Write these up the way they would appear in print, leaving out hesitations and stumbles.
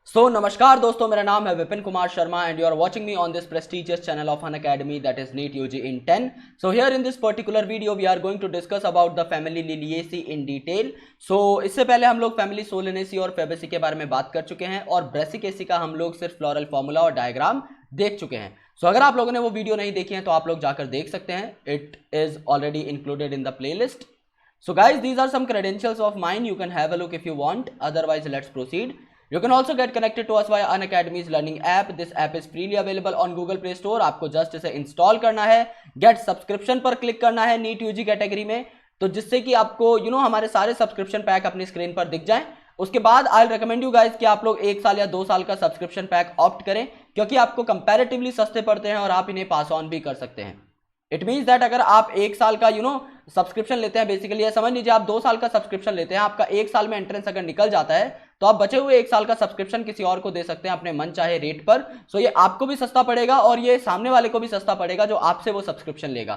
नमस्कार दोस्तों, मेरा नाम है Vipin Kumar Sharma and you are watching me on this prestigious channel of an academy that is NEET UG in 10. So here in this particular video we are going to discuss about the family Liliaceae in detail. इससे पहले हम लोग family Solanaceae और Fabaceae के बारे में बात कर चुके हैं और Brassicaceae का हम लोग सिर्फ फ्लोरल फॉर्मूला और डायग्राम देख चुके हैं. अगर आप लोगों ने वो वीडियो नहीं देखी है तो आप लोग जाकर देख सकते हैं. It is already included in the playlist. So guys, these are some credentials of mine. You can have a look if you want. Otherwise, let's proceed. You can also get connected to us via Unacademy's learning app. This app is freely available on Google Play Store. आपको just इसे install करना है, get subscription पर click करना है NEET UG category में, तो जिससे कि आपको हमारे सारे सब्सक्रिप्शन पैक अपनी स्क्रीन पर दिख जाएं. उसके बाद आई रिकमेंड यू गाइज कि आप लोग 1 साल या 2 साल का सब्सक्रिप्शन पैक ऑप्ट करें, क्योंकि आपको कंपैरेटिवली सस्ते पड़ते हैं और आप इन्हें पास ऑन भी कर सकते हैं. इट मीन्स दैट अगर आप 1 साल का सब्सक्रिप्शन लेते हैं, बेसिकली समझ लीजिए आप 2 साल का सब्सक्रिप्शन लेते हैं, आपका 1 साल में एंट्रेंस अगर निकल जाता है तो आप बचे हुए 1 साल का सब्सक्रिप्शन किसी और को दे सकते हैं अपने मन चाहे रेट पर. ये आपको भी सस्ता पड़ेगा और ये सामने वाले को भी सस्ता पड़ेगा जो आपसे वो सब्सक्रिप्शन लेगा.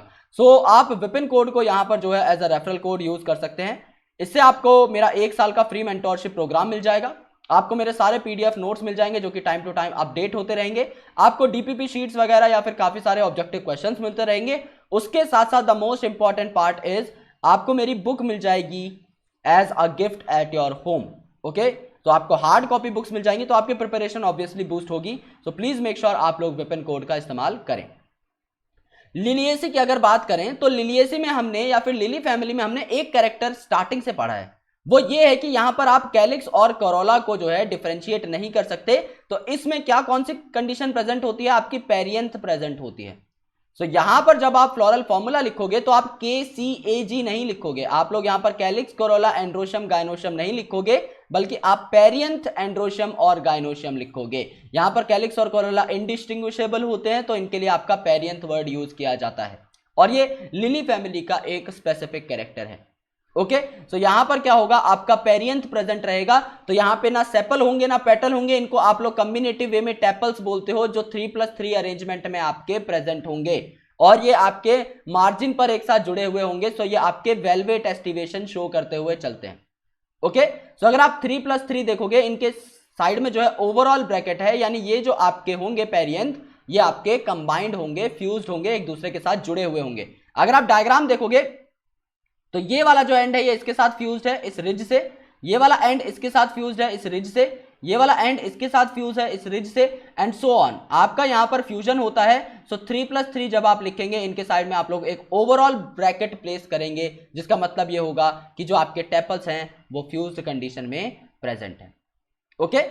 आप विपिन कोड को यहाँ पर जो है as a referral code use कर सकते हैं. इससे आपको मेरा 1 साल का फ्री मेंटोरशिप प्रोग्राम मिल जाएगा. आपको मेरे सारे पीडीएफ नोट्स मिल जाएंगे जो कि टाइम टू टाइम अपडेट होते रहेंगे. आपको डीपीपी शीट्स वगैरह या फिर काफी सारे ऑब्जेक्टिव क्वेश्चंस मिलते रहेंगे. उसके साथ साथ the most important part is आपको मेरी बुक मिल जाएगी as a gift at your home. Okay, तो आपको हार्ड कॉपी बुक्स मिल जाएंगी, तो आपकी प्रिपरेशन ऑब्वियसली बूस्ट होगी. प्लीज मेक श्योर आप लोग विपिन कोड का इस्तेमाल करें. लिलिएसी की अगर बात करें तो लिलिएसी में हमने या फिर लिली फैमिली में हमने एक कैरेक्टर स्टार्टिंग से पढ़ा है. वो ये है कि यहां पर आप कैलिक्स और कोरोला को जो है डिफरेंशिएट नहीं कर सकते. तो इसमें क्या कौन सी कंडीशन प्रेजेंट होती है? आपकी पेरियंथ प्रेजेंट होती है. यहां पर जब आप फ्लोरल फॉर्मूला लिखोगे तो आप KCAG नहीं लिखोगे. आप लोग यहां पर कैलिक्स, कोरोला, एंड्रोशियम, गायनोशियम नहीं लिखोगे, बल्कि आप पेरियंथ, एंड्रोशियम और गायनोशियम लिखोगे. यहां पर कैलिक्स और कोरोला इंडिस्टिंग्विशेबल होते हैं, तो इनके लिए आपका पेरियंथ वर्ड यूज किया जाता है और ये लिली फैमिली का एक स्पेसिफिक कैरेक्टर है. ओके, यहां पर क्या होगा? आपका पेरियंथ प्रेजेंट रहेगा. तो यहां पे ना सेपल होंगे ना पेटल होंगे. इनको आप लोग कम्बिनेटिव वे में टेपल्स बोलते हो, जो 3+3 अरेंजमेंट में आपके प्रेजेंट होंगे और ये आपके मार्जिन पर एक साथ जुड़े हुए होंगे. ये आपके वेलवेट एस्टिवेशन शो करते हुए चलते हैं. ओके, अगर आप 3+3 देखोगे, इनके साइड में जो है ओवरऑल ब्रैकेट है, यानी ये जो आपके होंगे पेरियंथ, ये आपके कंबाइंड होंगे, फ्यूज्ड होंगे, एक दूसरे के साथ जुड़े हुए होंगे. अगर आप डायग्राम देखोगे तो ये वाला जो एंड है ये इसके साथ फ्यूज्ड है इस रिज से, ये वाला एंड इसके साथ फ्यूज्ड है इस रिज से, ये वाला एंड इसके साथ फ्यूज है इस रिज से, एंड सो ऑन. आपका यहां पर फ्यूजन होता है. 3+3 जब आप लिखेंगे, इनके साइड में आप लोग एक ओवरऑल ब्रैकेट प्लेस करेंगे, जिसका मतलब ये होगा कि जो आपके टेपल्स हैं वो फ्यूज्ड कंडीशन में प्रेजेंट है. ओके,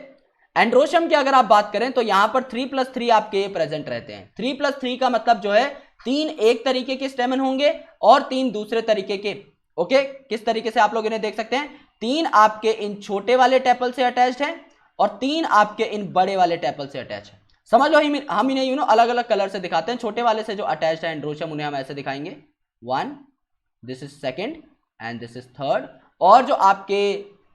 एंड्रोशियम की अगर आप बात करें तो यहां पर 3+3 आपके प्रेजेंट रहते हैं. 3+3 का मतलब जो है 3 एक तरीके के स्टेमन होंगे और 3 दूसरे तरीके के. ओके, किस तरीके से आप लोग इन्हें देख सकते हैं? 3 आपके इन छोटे वाले टेपल से अटैच्ड हैं और 3 आपके इन बड़े वाले टेपल से अटैच है. समझ लो, हम इन्हें अलग अलग कलर से दिखाते हैं. छोटे वाले से जो अटैच्ड है एंड्रोशियम, उन्हें हम ऐसे दिखाएंगे 1, this is second and this is third. और जो आपके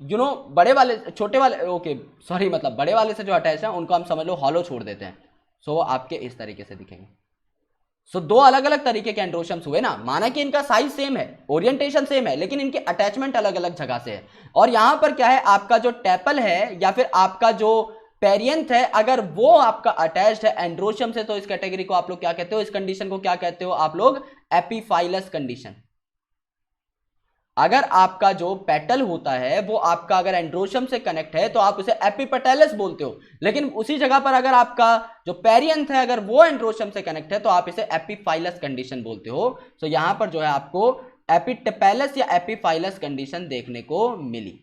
बड़े वाले, छोटे वाले, ओके सॉरी, मतलब बड़े वाले से जो अटैच है उनको हम समझ लो हॉलो छोड़ देते हैं. वो आपके इस तरीके से दिखेंगे. 2 अलग अलग तरीके के एंड्रोशियम्स हुए ना. माना कि इनका साइज सेम है, ओरिएंटेशन सेम है, लेकिन इनके अटैचमेंट अलग अलग जगह से है. और यहां पर क्या है? आपका जो टेपल है या फिर आपका जो पेरियंथ है, अगर वो आपका अटैच्ड है एंड्रोशियम से, तो इस कैटेगरी को आप लोग क्या कहते हो? इस कंडीशन को क्या कहते हो आप लोग? Epiphyllous condition. अगर आपका जो पेटल होता है वो आपका अगर एंड्रोशियम से कनेक्ट है तो आप उसे एपिपेटलस बोलते हो, लेकिन उसी जगह पर अगर आपका जो पेरियंथ है अगर वो एंड्रोशियम से कनेक्ट है तो आप इसे एपीफाइलस कंडीशन बोलते हो. यहां पर जो है आपको एपिटेपेलस या एपीफाइलस कंडीशन देखने को मिली.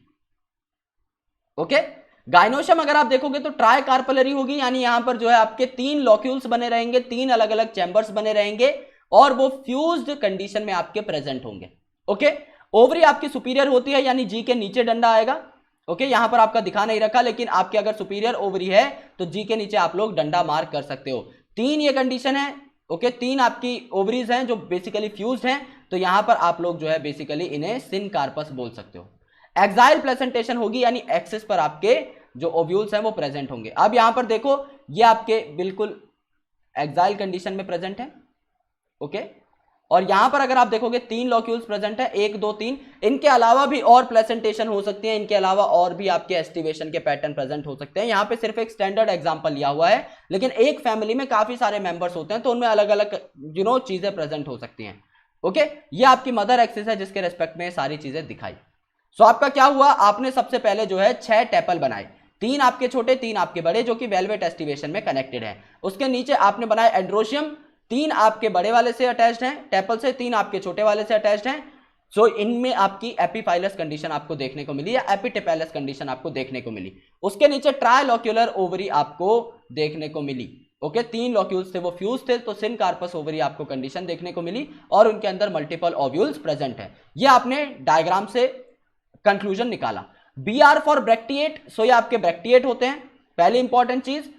ओके, गाइनोशियम अगर आप देखोगे तो ट्राई कार्पलरी होगी, यानी यहां पर जो है आपके 3 लॉक्यूल्स बने रहेंगे, 3 अलग अलग चैम्बर्स बने रहेंगे और वो फ्यूज्ड कंडीशन में आपके प्रेजेंट होंगे. ओके, ओवरी आपकी सुपीरियर होती है, यानी जी के नीचे डंडा आएगा. ओके, यहां पर आपका दिखा नहीं रखा, लेकिन आपके अगर सुपीरियर ओवरी है तो जी के नीचे आप लोग डंडा मार्क कर सकते हो. 3 ये कंडीशन है. ओके, 3 आपकी ओवरीज हैं जो बेसिकली फ्यूज्ड हैं, तो यहां पर आप लोग जो है बेसिकली इन्हें सिन कार्पस बोल सकते हो. एक्साइल प्लेसेंटेशन होगी, यानी एक्सिस पर आपके जो ओव्यूल्स हैं वो प्रेजेंट होंगे. अब यहां पर देखो, ये आपके बिल्कुल एक्साइल कंडीशन में प्रेजेंट है. ओके, और यहां पर अगर आप देखोगे 3 लॉक्यूल्स प्रेजेंट है, 1 2 3। इनके अलावा भी और प्लेसेंटेशन हो सकती है, इनके अलावा और भी आपके एस्टिवेशन के पैटर्न प्रेजेंट हो सकते हैं। यहां पे सिर्फ एक स्टैंडर्ड एग्जांपल लिया हुआ है, लेकिन एक फैमिली में काफी सारे मेंबर्स होते हैं तो उनमें अलग अलग चीजें प्रेजेंट हो सकती हैं। ओके, ये आपकी मदर एक्सिस है जिसके रेस्पेक्ट में सारी चीजें दिखाई। सो आपका क्या हुआ, आपने सबसे पहले जो है 6 टेपल बनाए, 3 आपके छोटे 3 आपके बड़े, जो कि वेलवेट एस्टिवेशन में कनेक्टेड है। उसके नीचे आपने बनाए एंड्रोशियम, 3 आपके बड़े वाले से अटैच्ड हैं टेपल से, 3 आपके छोटे वाले से अटैच्ड हैं। सो इनमें आपकी एपीफाइलस कंडीशन आपको देखने को मिली या एपिटेपेलस कंडीशन आपको देखने को मिली। उसके नीचे ट्राइलॉक्यूलर ओवरी आपको देखने को मिली। ओके, 3 लॉक्यूल्स थे वो फ्यूज थे, तो सिन कार्पस ओवरी आपको कंडीशन देखने को मिली और उनके अंदर मल्टीपल ओव्यूल्स प्रेजेंट है। ये आपने डायग्राम से कंक्लूजन निकाला। बी आर फॉर ब्रैक्टिएट, सो ये आपके ब्रैक्टिएट होते हैं, पहली इंपॉर्टेंट चीज।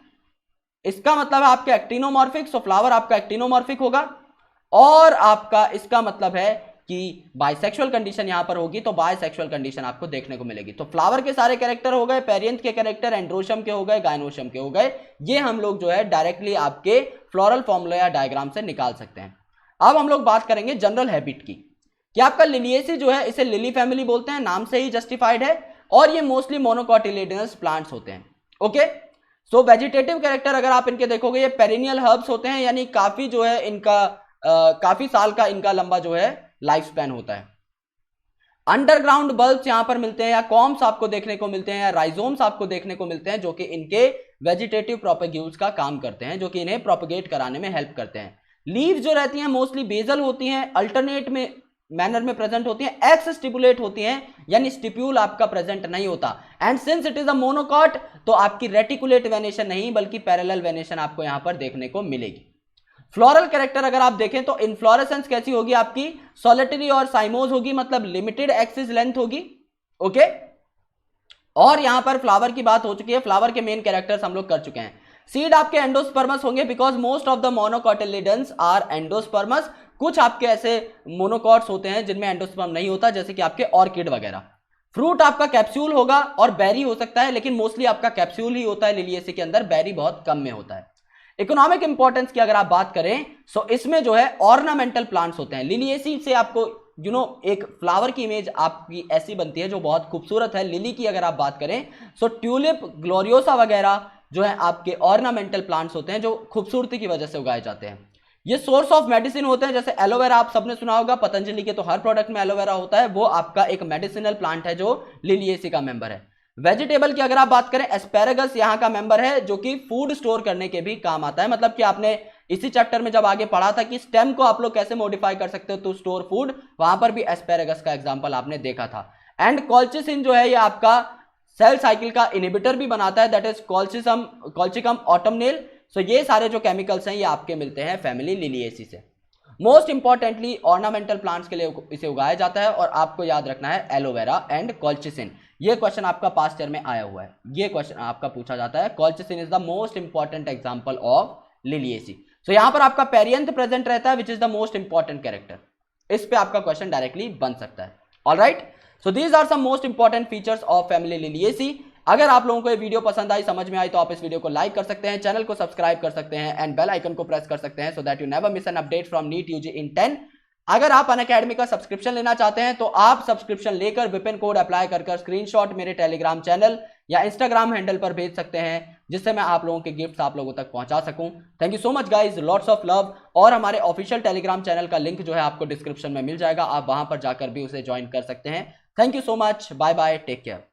इसका मतलब है आपके एक्टिनोमॉर्फिक, सो फ्लावर आपका एक्टिनोमॉर्फिक होगा। और आपका इसका मतलब है कि बाइसेक्सुअल कंडीशन यहां पर होगी, तो बाइसेक्सुअल कंडीशन आपको देखने को मिलेगी। तो फ्लावर के सारे कैरेक्टर हो गए, पेरियंथ के कैरेक्टर एंड्रोशियम के हो गए, गायनोशियम के हो गए, ये हम लोग जो है डायरेक्टली आपके फ्लोरल फॉर्मूला या डायग्राम से निकाल सकते हैं। अब हम लोग बात करेंगे जनरल हैबिट की, कि आपका लिलिएसी जो है इसे लिली फैमिली बोलते हैं, नाम से ही जस्टिफाइड है, और ये मोस्टली मोनोकोटिलेडनस प्लांट्स होते हैं। ओके, सो वेजिटेटिव कैरेक्टर अगर आप इनके देखोगे ये पेरिनियल हर्ब्स होते हैं, यानी काफी जो है इनका काफी साल का इनका लंबा जो है लाइफ स्पैन होता है। अंडरग्राउंड बल्ब्स यहां पर मिलते हैं, या कॉम्स आपको देखने को मिलते हैं, या राइजोम्स आपको देखने को मिलते हैं, जो कि इनके वेजिटेटिव प्रोपेग्यूल्स का काम करते हैं, जो कि इन्हें प्रोपेगेट कराने में हेल्प करते हैं। लीव जो रहती हैं मोस्टली बेजल होती हैं, अल्टरनेट में मैनर में प्रेजेंट होती हैं, एक्स स्टिपुलेट होती हैं, यानी स्टिप्यूल आपका प्रेजेंट नहीं होता। And since it is a monocot, तो आपकी रेटिकुलेट वेनेशन नहीं बल्कि पैरेलल वेनेशन आपको यहां पर देखने को मिलेगी। फ्लोरल कैरेक्टर अगर आप देखें तो इन्फ्लोरेसेंस कैसी होगी आपकी, सॉलिटरी और साइमोज होगी, मतलब लिमिटेड एक्सिस लेंथ होगी। ओके, और यहां पर फ्लावर की बात हो चुकी है, फ्लावर के मेन कैरेक्टर्स हम लोग कर चुके हैं। सीड आपके एंडोस्पर्मस होंगे, because most of the monocotyledons are endosperms. कुछ आपके ऐसे मोनोकॉट्स होते हैं जिनमें एंडोस्पर्म नहीं होता, जैसे कि आपके ऑर्किड वगैरह। फ्रूट आपका कैप्सूल होगा और बेरी हो सकता है, लेकिन मोस्टली आपका कैप्सूल ही होता है लिलिएसी के अंदर, बेरी बहुत कम में होता है। इकोनॉमिक इंपॉर्टेंस की अगर आप बात करें, सो इसमें जो है ऑर्नामेंटल प्लांट्स होते हैं। लिलिएसी से आपको एक फ्लावर की इमेज आपकी ऐसी बनती है जो बहुत खूबसूरत है। लिली की अगर आप बात करें, सो ट्यूलिप, ग्लोरियोसा वगैरह जो है आपके ऑर्नामेंटल प्लांट्स होते हैं, जो खूबसूरती की वजह से उगाए जाते हैं। ये सोर्स ऑफ मेडिसिन होते हैं, जैसे एलोवेरा आप सबने सुना होगा, पतंजलि के तो हर प्रोडक्ट में एलोवेरा होता है, वो आपका एक मेडिसिनल प्लांट है जो लिलिएसी का मेंबर है। वेजिटेबल की अगर आप बात करें, एस्पेरेगस यहां का मेंबर है, जो कि फूड स्टोर करने के भी काम आता है। मतलब कि आपने इसी चैप्टर में जब आगे पढ़ा था कि स्टेम को आप लोग कैसे मॉडिफाई कर सकते हो टू स्टोर फूड, वहां पर भी एस्पेरेगस का एग्जांपल आपने देखा था। एंड कॉल्चिसिन जो है ये आपका सेल साइकिल का इनिबिटर भी बनाता है, दैट इज कॉल्चिकम ऑटमनेल। सो ये सारे जो केमिकल्स हैं ये आपके मिलते हैं फैमिली लिलिएसी से। मोस्ट इंपॉर्टेंटली ऑर्नामेंटल प्लांट्स के लिए इसे उगाया जाता है, और आपको याद रखना है एलोवेरा एंड कॉल्चिसिन। ये क्वेश्चन आपका पास्ट ईयर में आया हुआ है, ये क्वेश्चन आपका पूछा जाता है। Colchicine is the most important example of Liliaceae. So यहां पर आपका पेरियंथ प्रेजेंट रहता है, which is the most important character. इस पे आपका क्वेश्चन डायरेक्टली बन सकता है। Alright, so these are some most important features of family Liliaceae. अगर आप लोगों को ये वीडियो पसंद आई, समझ में आई, तो आप इस वीडियो को लाइक कर सकते हैं, चैनल को सब्सक्राइब कर सकते हैं, एंड बेल आइकन को प्रेस कर सकते हैं, so that you never miss an update from NEET UG in 10। अगर आप अनअकैडमी का सब्सक्रिप्शन लेना चाहते हैं, तो आप सब्सक्रिप्शन लेकर विपिन कोड अप्लाई कर स्क्रीनशॉट मेरे टेलीग्राम चैनल या इंस्टाग्राम हैंडल पर भेज सकते हैं, जिससे मैं आप लोगों के गिफ्ट्स आप लोगों तक पहुंचा सकूं। Thank you so much guys, lots of love. और हमारे ऑफिशियल टेलीग्राम चैनल का लिंक जो है आपको डिस्क्रिप्शन में मिल जाएगा, आप वहां पर जाकर भी उसे ज्वाइन कर सकते हैं। Thank you so much, bye bye, take care.